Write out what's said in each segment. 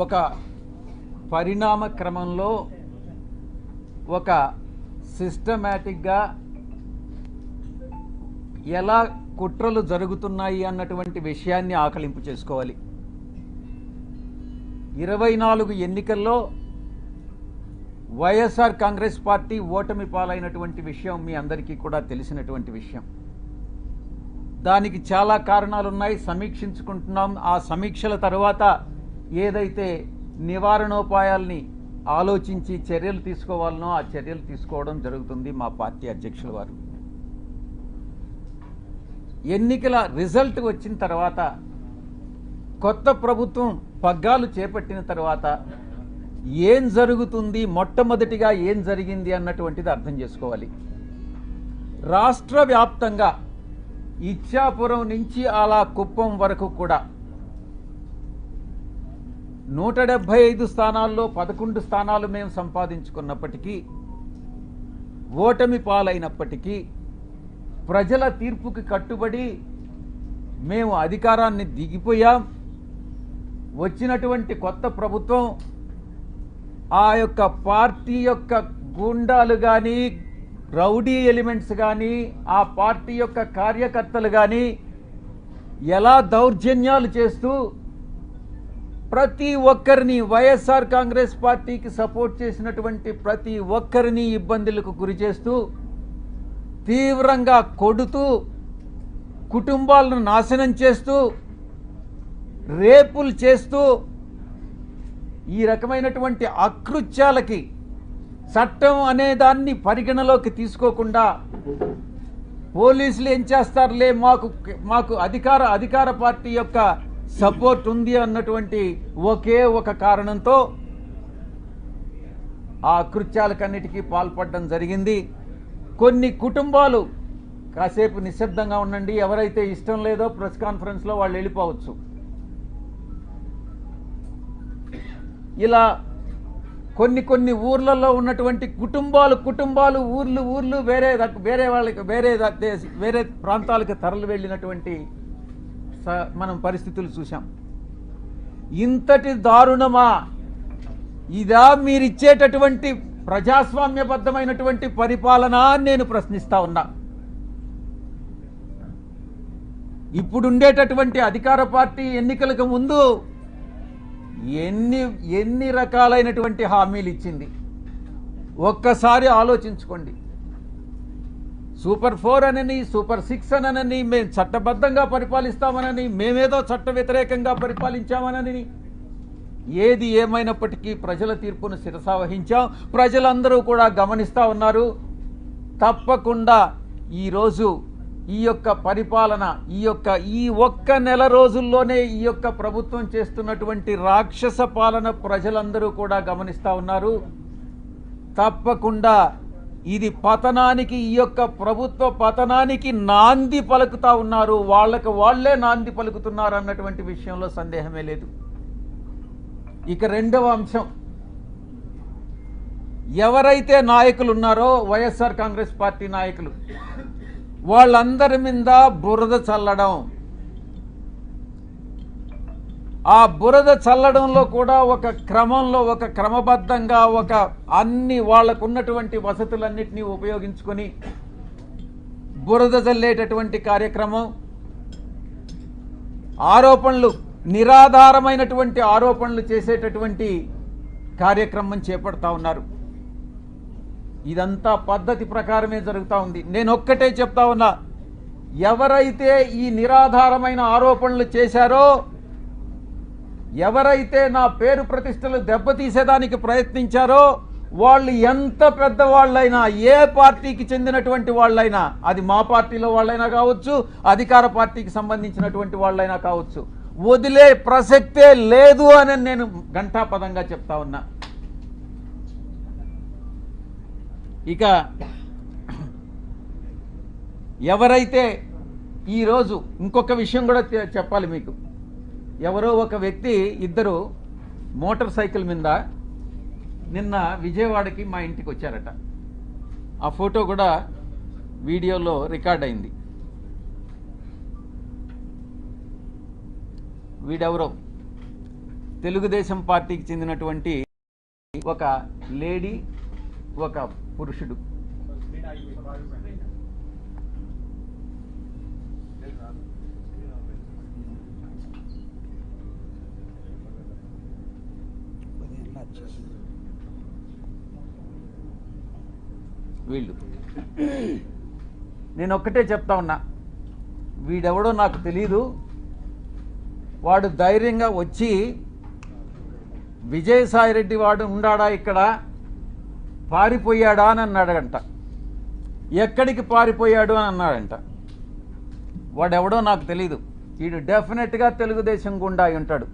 ఒక పరిణామ క్రమంలో ఒక సిస్టమేటిక్గా ఎలా కుట్రలు జరుగుతున్నాయి అన్నటువంటి విషయాన్ని ఆకలింపు చేసుకోవాలి. 24 ఎన్నికల్లో వైఎస్ఆర్ కాంగ్రెస్ పార్టీ ఓటమి పాలైనటువంటి విషయం మీ అందరికీ కూడా తెలిసినటువంటి విషయం. దానికి చాలా కారణాలున్నాయి, సమీక్షించుకుంటున్నాం. ఆ సమీక్షల తర్వాత ఏదైతే నివారణోపాయాల్ని ఆలోచించి చర్యలు తీసుకోవాలనో ఆ చర్యలు తీసుకోవడం జరుగుతుంది మా పార్టీ అధ్యక్షుల వారు. ఎన్నికల రిజల్ట్ వచ్చిన తర్వాత, కొత్త ప్రభుత్వం పగ్గాలు చేపట్టిన తర్వాత ఏం జరుగుతుంది, మొట్టమొదటిగా ఏం జరిగింది అన్నటువంటిది అర్థం చేసుకోవాలి. రాష్ట్ర వ్యాప్తంగా ఇచ్చాపురం నుంచి అలా కుప్పం వరకు కూడా 175 స్థానాల్లో 11 స్థానాలు మేము సంపాదించుకున్నప్పటికీ, ఓటమి పాలైనప్పటికీ ప్రజల తీర్పుకి కట్టుబడి మేము అధికారాన్ని దిగిపోయాం. వచ్చినటువంటి కొత్త ప్రభుత్వం ఆ యొక్క పార్టీ యొక్క గుండాలు కానీ, రౌడీ ఎలిమెంట్స్ కానీ, ఆ పార్టీ యొక్క కార్యకర్తలు కానీ ఎలా దౌర్జన్యాలు చేస్తూ ప్రతి ఒక్కరిని, వైఎస్ఆర్ కాంగ్రెస్ పార్టీకి సపోర్ట్ చేసినటువంటి ప్రతి ఒక్కరిని ఇబ్బందులకు గురి చేస్తూ, తీవ్రంగా కొడుతూ, కుటుంబాలను నాశనం చేస్తూ, రేపులు చేస్తూ, ఈ రకమైనటువంటి అకృత్యాలకి చట్టం అనే దాన్ని పరిగణలోకి తీసుకోకుండా పోలీసులు ఏం చేస్తారులే, మాకు అధికార పార్టీ యొక్క సపోర్ట్ ఉంది అన్నటువంటి ఒకే ఒక కారణంతో ఆ అకృత్యాలకన్నిటికీ పాల్పడడం జరిగింది. కొన్ని కుటుంబాలు కాసేపు నిశ్శబ్దంగా ఉండండి, ఎవరైతే ఇష్టం లేదో ప్రెస్ కాన్ఫరెన్స్లో వాళ్ళు వెళ్ళిపోవచ్చు. ఇలా కొన్ని ఊర్లలో ఉన్నటువంటి కుటుంబాలు ఊర్లు వేరే ప్రాంతాలకు తరలి వెళ్ళినటువంటి మనం పరిస్థితులు చూసాం. ఇంతటి దారుణమా ఇదా మీరిచ్చేటటువంటి ప్రజాస్వామ్యబద్ధమైనటువంటి పరిపాలన అని నేను ప్రశ్నిస్తా ఉన్నా. ఇప్పుడుండేటటువంటి అధికార పార్టీ ఎన్నికలకు ముందు ఎన్ని రకాలైనటువంటి హామీలు ఇచ్చింది ఒక్కసారి ఆలోచించుకోండి. సూపర్ 4 అనని, సూపర్ 6 అనని, మేము చట్టబద్ధంగా పరిపాలిస్తామనని, మేమేదో చట్ట వ్యతిరేకంగా పరిపాలించామనని, ఏది ఏమైనప్పటికీ ప్రజల తీర్పును శిరసావహించాం. ప్రజలందరూ కూడా గమనిస్తూ ఉన్నారు. తప్పకుండా ఈరోజు ఈ యొక్క పరిపాలన, ఈ ఒక్క నెల రోజుల్లోనే ఈ యొక్క ప్రభుత్వం చేస్తున్నటువంటి రాక్షస పాలన ప్రజలందరూ కూడా గమనిస్తూ ఉన్నారు. తప్పకుండా ఇది పతనానికి, ఈ యొక్క ప్రభుత్వ పతనానికి నాంది పలుకుతా ఉన్నారు. వాళ్ళే నాంది పలుకుతున్నారు అన్నటువంటి విషయంలో సందేహమే లేదు. ఇక రెండవ అంశం, ఎవరైతే నాయకులు ఉన్నారో వైఎస్ఆర్ కాంగ్రెస్ పార్టీ నాయకులు, వాళ్ళందరి మీద బురద చల్లడం. ఆ బురద చల్లడంలో కూడా ఒక క్రమంలో, ఒక క్రమబద్ధంగా, అన్ని వాళ్లకున్నటువంటి వసతులన్నిటినీ ఉపయోగించుకొని బురద చల్లేటటువంటి కార్యక్రమం, ఆరోపణలు, నిరాధారమైనటువంటి ఆరోపణలు చేసేటటువంటి కార్యక్రమం చేపడతా ఉన్నారు. ఇదంతా పద్ధతి ప్రకారమే జరుగుతూ ఉంది. నేను ఒక్కటే చెప్తా ఉన్నా, ఎవరైతే ఈ నిరాధారమైన ఆరోపణలు చేశారో, ఎవరైతే నా పేరు ప్రతిష్టలు దెబ్బతీసేదానికి ప్రయత్నించారో, వాళ్ళు ఎంత పెద్దవాళ్ళైనా, ఏ పార్టీకి చెందినటువంటి వాళ్ళైనా, అది మా పార్టీలో వాళ్ళైనా కావచ్చు, అధికార పార్టీకి సంబంధించినటువంటి వాళ్ళైనా కావచ్చు, వదిలే ప్రసక్తే లేదు అని నేను ఘంటాపదంగా చెప్తా ఉన్నా. ఇక ఎవరైతే ఈరోజు ఇంకొక విషయం కూడా చెప్పాలి మీకు. ఎవరో ఒక వ్యక్తి, ఇద్దరు మోటార్ సైకిల్ మీద నిన్న విజయవాడకి మా ఇంటికి వచ్చారట. ఆ ఫోటో కూడా వీడియోలో రికార్డ్ అయింది. వీడెవరో తెలుగుదేశం పార్టీకి చెందినటువంటి ఒక లేడీ, ఒక పురుషుడు. వీళ్ళు నేను ఒక్కటే చెప్తా ఉన్నా, వీడెవడో నాకు తెలీదు, వాడు ధైర్యంగా వచ్చి విజయసాయిరెడ్డి వాడు ఉండాడా ఇక్కడ, పారిపోయాడా అని అన్నాడంట. ఎక్కడికి పారిపోయాడు అని అన్నాడంట. వాడెవడో నాకు తెలీదు. వీడు డెఫినెట్గా తెలుగుదేశం గుండా అయి ఉంటాడు.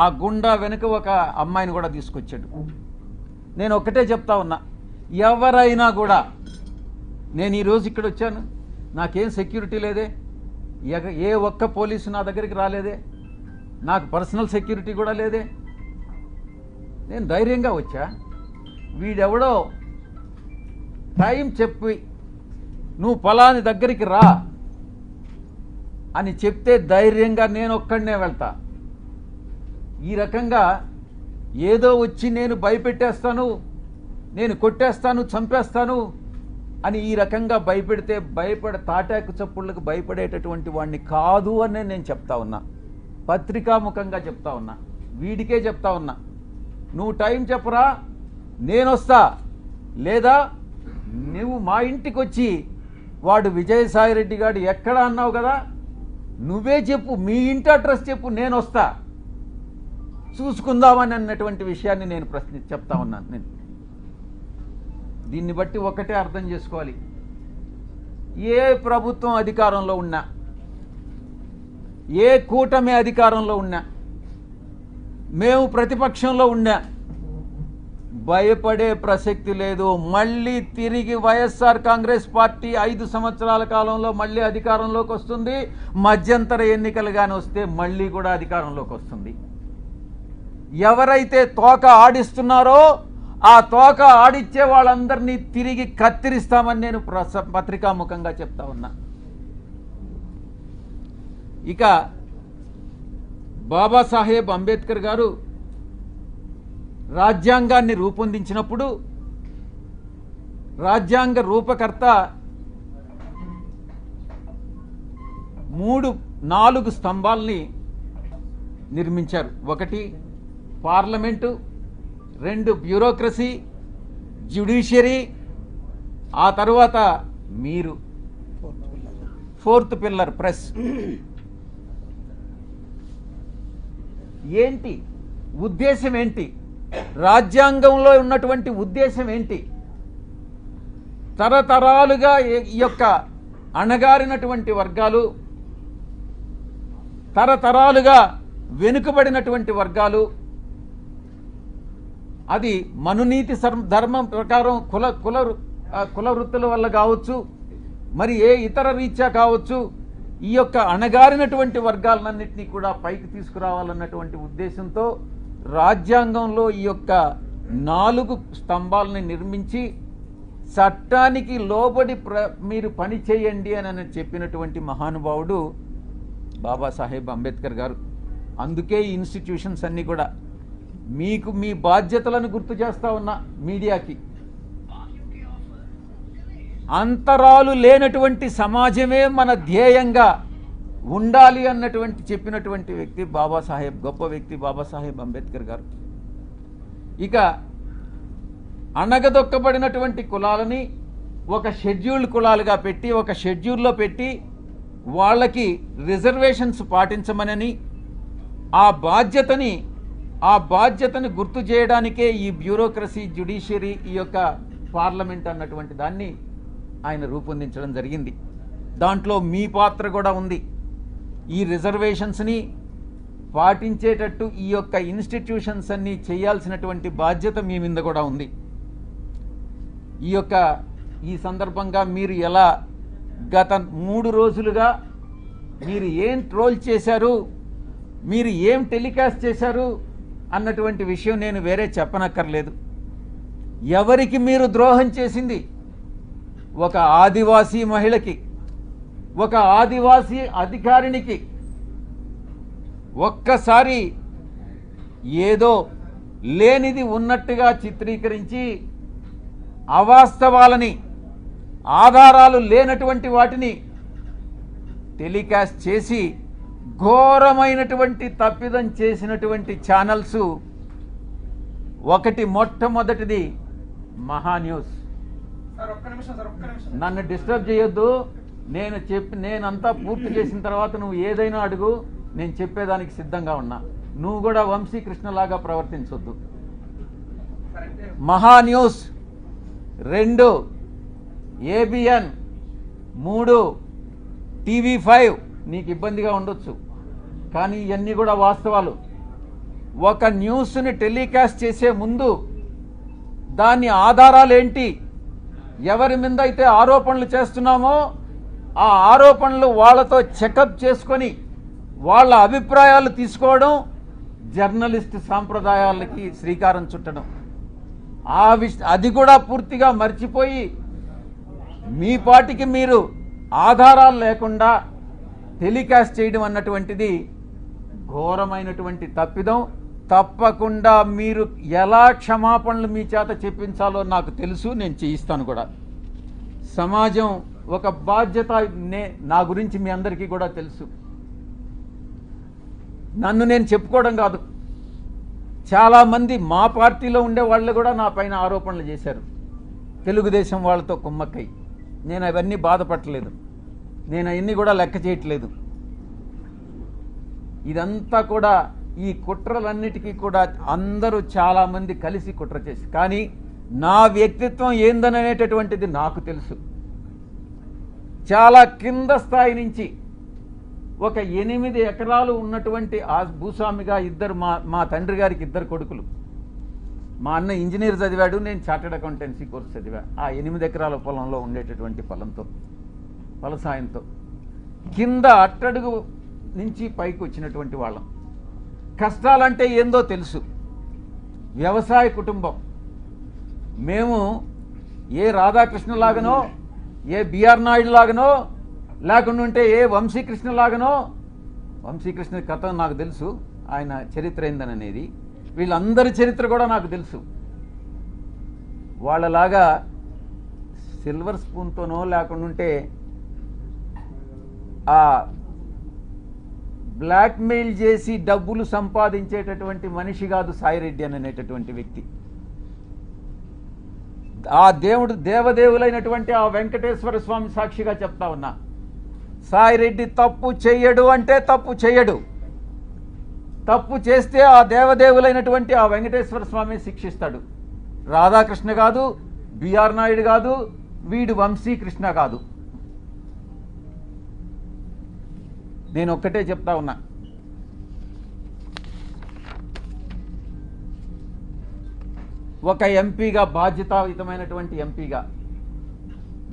ఆ గుండా వెనుక ఒక అమ్మాయిని కూడా తీసుకొచ్చాడు. నేను ఒక్కటే చెప్తా ఉన్నా, ఎవరైనా కూడా, నేను ఈరోజు ఇక్కడ వచ్చాను, నాకేం సెక్యూరిటీ లేదే, ఏ ఒక్క పోలీసు నా దగ్గరికి రాలేదే, నాకు పర్సనల్ సెక్యూరిటీ కూడా లేదే, నేను ధైర్యంగా వచ్చా. వీడెవడో టైం చెప్పి నువ్వు ఫలాని దగ్గరికి రా అని చెప్తే ధైర్యంగా నేను ఒక్కడనే వెళ్తా. ఈ రకంగా ఏదో వచ్చి నేను భయపెట్టేస్తాను, నేను కొట్టేస్తాను, చంపేస్తాను అని ఈ రకంగా భయపెడితే తాటాకు చప్పుళ్ళకు భయపడేటటువంటి వాడిని కాదు అని నేను చెప్తా ఉన్నా. పత్రికాముఖంగా చెప్తా ఉన్నా, వీడికే చెప్తా ఉన్నా, నువ్వు టైం చెప్పరా, నేను వస్తా, లేదా నువ్వు మా ఇంటికి వచ్చి వాడు విజయసాయిరెడ్డి గారు ఎక్కడ అన్నావు కదా, నువ్వే చెప్పు, మీ ఇంటి అడ్రస్ చెప్పు, నేను వస్తా, చూసుకుందామని అన్నటువంటి విషయాన్ని నేను చెప్తా ఉన్నాను. నేను దీన్ని బట్టి ఒకటే అర్థం చేసుకోవాలి, ఏ ప్రభుత్వం అధికారంలో ఉన్నా, ఏ కూటమి అధికారంలో ఉన్నా, మేము ప్రతిపక్షంలో ఉన్నా, భయపడే ప్రసక్తి లేదు. మళ్ళీ తిరిగి వైఎస్ఆర్ కాంగ్రెస్ పార్టీ 5 సంవత్సరాల కాలంలో మళ్ళీ అధికారంలోకి వస్తుంది. మధ్యంతర ఎన్నికలుగానే వస్తే మళ్ళీ కూడా అధికారంలోకి వస్తుంది. ఎవరైతే తోక ఆడిస్తున్నారో ఆ తోక ఆడిచ్చే వాళ్ళందరినీ తిరిగి కత్తిరిస్తామని నేను పత్రికాముఖంగా చెప్తా ఉన్నా. ఇక బాబాసాహెబ్ అంబేద్కర్ గారు రాజ్యాంగాన్ని రూపొందించినప్పుడు రాజ్యాంగ రూపకర్త 4 స్తంభాల్ని నిర్మించారు. 1 పార్లమెంటు, 2 బ్యూరోక్రసీ, జ్యుడిషియరీ, ఆ తర్వాత మీరు 4th పిల్లర్ ప్రెస్. ఏంటి ఉద్దేశం, ఏంటి రాజ్యాంగంలో ఉన్నటువంటి ఉద్దేశం ఏంటి? తరతరాలుగా ఈ యొక్క అణగారినటువంటి వర్గాలు, తరతరాలుగా వెనుకబడినటువంటి వర్గాలు, అది మనునీతి ధర్మం ప్రకారం కుల వృత్తుల వల్ల కావచ్చు, మరి ఏ ఇతర రీత్యా కావచ్చు, ఈ యొక్క అణగారినటువంటి వర్గాలన్నింటినీ కూడా పైకి తీసుకురావాలన్నటువంటి ఉద్దేశంతో రాజ్యాంగంలో ఈ యొక్క 4 స్తంభాలని నిర్మించి చట్టానికి లోబడి మీరు పని చేయండి అని చెప్పినటువంటి మహానుభావుడు బాబాసాహెబ్ అంబేద్కర్ గారు. అందుకే ఈ ఇన్స్టిట్యూషన్స్ అన్నీ కూడా మీకు మీ బాధ్యతలను గుర్తు చేస్తా ఉన్నా. మీడియాకి అంతరాలు లేనటువంటి సమాజమే మన ధ్యేయంగా ఉండాలి అన్నటువంటి చెప్పినటువంటి వ్యక్తి గొప్ప వ్యక్తి బాబాసాహెబ్ అంబేద్కర్ గారు. ఇక అణగదొక్కబడినటువంటి కులాలని ఒక షెడ్యూల్డ్ కులాలుగా పెట్టి, ఒక షెడ్యూల్లో పెట్టి వాళ్ళకి రిజర్వేషన్స్ పాటించమనని, ఆ బాధ్యతని గుర్తు చేయడానికే ఈ బ్యూరోక్రసీ, జ్యుడిషియరీ, ఈ యొక్క పార్లమెంట్ అన్నటువంటి దాన్ని ఆయన రూపొందించడం జరిగింది. దాంట్లో మీ పాత్ర కూడా ఉంది. ఈ రిజర్వేషన్స్ని పాటించేటట్టు ఈ యొక్క ఇన్స్టిట్యూషన్స్ అన్నీ చేయాల్సినటువంటి బాధ్యత మీ మీద కూడా ఉంది. ఈ సందర్భంగా మీరు ఎలా గత 3 రోజులుగా మీరు ఏం ట్రోల్ చేశారు, మీరు ఏం టెలికాస్ట్ చేశారు అన్నటువంటి విషయం నేను వేరే చెప్పనక్కర్లేదు. ఎవరికి మీరు ద్రోహం చేసింది? ఒక ఆదివాసీ మహిళకి, ఒక ఆదివాసీ అధికారినికి. ఒక్కసారి ఏదో లేనిది ఉన్నట్టుగా చిత్రీకరించి అవాస్తవాలని, ఆధారాలు లేనటువంటి వాటిని టెలికాస్ట్ చేసి ఘోరమైనటువంటి తప్పిదం చేసినటువంటి ఛానల్స్ ఒకటి, మొట్టమొదటిది మహా న్యూస్. నన్ను డిస్టర్బ్ చేయొద్దు. నేనంతా పూర్తి చేసిన తర్వాత నువ్వు ఏదైనా అడుగు, నేను చెప్పేదానికి సిద్ధంగా ఉన్నా. నువ్వు కూడా వంశీకృష్ణలాగా ప్రవర్తించొద్దు. మహా న్యూస్ 2, ABN 3, TV5 నీకు ఇబ్బందిగా ఉండొచ్చు, కానీ ఇవన్నీ కూడా వాస్తవాలు. ఒక న్యూస్ని టెలికాస్ట్ చేసే ముందు దాని ఆధారాలు ఏంటి, ఎవరి మీద అయితే ఆరోపణలు చేస్తున్నామో ఆ ఆరోపణలు వాళ్ళతో చెకప్ చేసుకొని వాళ్ళ అభిప్రాయాలు తీసుకోవడం జర్నలిస్ట్ సాంప్రదాయాలకి శ్రీకారం చుట్టడం. అది కూడా పూర్తిగా మర్చిపోయి మీ పాటికి మీరు ఆధారాలు లేకుండా టెలికాస్ట్ చేయడం అన్నటువంటిది ఘోరమైనటువంటి తప్పిదం. తప్పకుండా మీరు ఎలా క్షమాపణలు మీ చేత చెప్పించాలో నాకు తెలుసు, నేను చేయిస్తాను కూడా. సమాజం ఒక బాధ్యత, నా గురించి మీ అందరికీ కూడా తెలుసు. నన్ను నేను చెప్పుకోవడం కాదు, చాలామంది మా పార్టీలో ఉండే వాళ్ళు కూడా నా పైన ఆరోపణలు చేశారు, తెలుగుదేశం వాళ్ళతో కుమ్మక్కై. నేను అవన్నీ బాధపడలేదు, నేను అవన్నీ కూడా లెక్క చేయట్లేదు. ఇదంతా కూడా ఈ కుట్రలన్నిటికీ కూడా అందరూ చాలామంది కలిసి కుట్ర చేసి, కానీ నా వ్యక్తిత్వం ఏందనేటటువంటిది నాకు తెలుసు. చాలా కింద స్థాయి నుంచి ఒక 8 ఎకరాలు ఉన్నటువంటి ఆ భూస్వామిగా మా తండ్రి గారికి 2 కొడుకులు. మా అన్న ఇంజనీర్ చదివాడు, నేను చార్టెడ్ అకౌంటెన్సీ కోర్సు చదివా. ఆ 8 ఎకరాల పొలంలో ఉండేటటువంటి ఫలసాయంతో కింద అట్టడుగు నుంచి పైకి వచ్చినటువంటి వాళ్ళం. కష్టాలంటే ఏందో తెలుసు. వ్యవసాయ కుటుంబం. మేము ఏ రాధాకృష్ణలాగనో, ఏ బిఆర్ నాయుడు లాగనో, లేకుంటే ఏ వంశీకృష్ణలాగనో, వంశీకృష్ణ కథ నాకు తెలుసు, ఆయన చరిత్ర ఏందనేది, వీళ్ళందరి చరిత్ర కూడా నాకు తెలుసు. వాళ్ళలాగా సిల్వర్ స్పూన్తోనో లేకుంటే ఆ బ్లాక్మెయిల్ చేసి డబ్బులు సంపాదించేటటువంటి మనిషి కాదు సాయిరెడ్డి అనేటటువంటి వ్యక్తి. ఆ దేవదేవులైనటువంటి ఆ వెంకటేశ్వర స్వామి సాక్షిగా చెప్తా ఉన్నా, సాయిరెడ్డి తప్పు చెయ్యడు అంటే తప్పు చెయ్యడు. తప్పు చేస్తే ఆ దేవదేవులైనటువంటి ఆ వెంకటేశ్వర స్వామి శిక్షిస్తాడు. రాధాకృష్ణ కాదు, బిఆర్ నాయుడు కాదు, వీడు వంశీకృష్ణ కాదు. నేను ఒక్కటే చెప్తా ఉన్నా, ఒక ఎంపీగా, బాధ్యతాయుతమైనటువంటి ఎంపీగా